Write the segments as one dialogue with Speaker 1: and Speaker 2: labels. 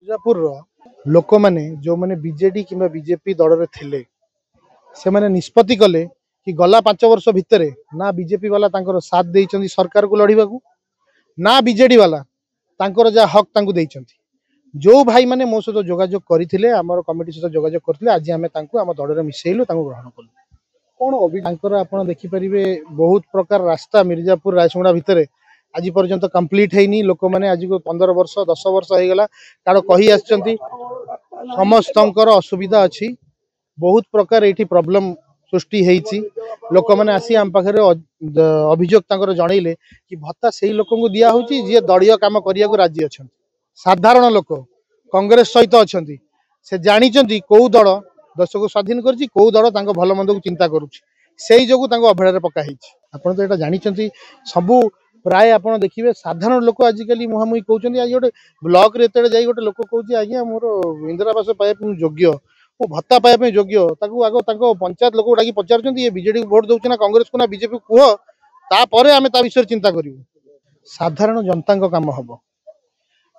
Speaker 1: मिर्जापुर लोक मैंने जो मैंने बीजेडी कि बीजेपी दल में थिले से मैंने निष्पत्ति कले कि गला 5 वर्ष भितर ना बीजेपी वाला तांकर साथ देइचंदी सरकार को लड़िबा को ना बीजेडी वाला तांकर जा हक तांको देइचंदी। जो भाई माने मो सहित जोगाजोग करथिले हमर कमिटी सहित जोगाजोग करथिले आज आमे तांको हम दल रे मिसेइलु तांको ग्रहण कलु। कोन अभी तांकर आपण देखि परिबे बहुत प्रकार रास्ता मिर्जापुर रायसुंगड़ा भितर आज पर्यंत कंप्लीट हैनी। लोक मैंने आज को 15 वर्ष 10 वर्ष हो गला कारण कही आछंती समस्तंकर असुविधा अच्छी बहुत प्रकार ये प्रॉब्लम सृष्टि होती। लोक मैंने आसी आम पाखे अभियोग जनइले कि भत्ता से लोक को दिया जी दलीय काम करने को राजी अच्छा। साधारण लोक कांग्रेस सहित अच्छा से जानी कौ दल देश को स्वाधीन कर कौ दल भल मंद को चिंता करुँच जो अवहेड़ पकाई। आपड़ तो यहाँ जानते सबू प्राय आप देखिए साधारण लोक आजिकल मुहांमुही कहते आज गोटे ब्लॉक रे जा गोटे लोक कहे आज्ञा मोर इंदिरा आवास पाइबा योग्य मो भत्ता पाइबा योग्य आग पंचायत लोक डाक पचार ये बीजेडी को भोट दौर ना कांग्रेस को ना बीजेपी को कह तापर आम ता विषय चिंता करूँ। साधारण जनता काम हम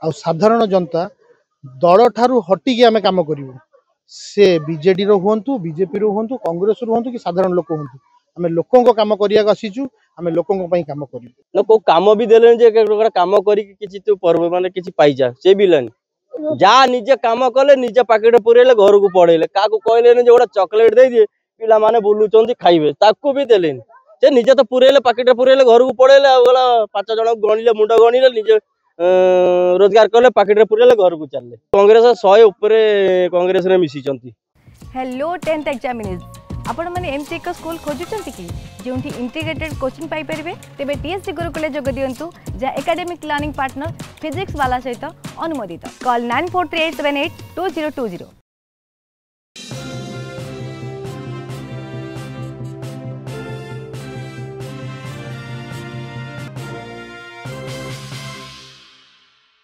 Speaker 1: आ साधारण जनता दल ठारू हटिकी आम कम करूँ से बीजेडी हूँ बीजेपी हूँ कांग्रेस हूँ कि साधारण लोक हूँ आम लोकों काम करने आसीचु आम लोकों काम कर
Speaker 2: लोक काम भी देले काम कर माने किसी पाइजा से भी लेनी जा निजे काम कले निजे पाकेट पुरेले घर को पड़ेले क्या कहले जो गोटे चॉकलेट दे दिए पिला माने बुलुचंती खाइबे ताकू भी देलेनी से निजे तो पुरेले पाकेट पुरेले घर को पड़ेले गला 5 जन गणिले मुंड गणिले निजे रोजगार कले पाकेट पुरेले घर को चलले। कांग्रेस 100 ऊपर कांग्रेस रे मिसिचंती।
Speaker 3: हेलो 10th एग्जामिनीज आपण माने एमसी एक स्कूल खोजुचंती कि जोंठी इंटीग्रेटेड कोचिंग पाई परिबे तेबे टीएससी गुरुकुले जोग दियंतु जा एकेडमिक लर्निंग पार्टनर फिजिक्स वाला सहित अनुमोदित। कॉल 9438782020।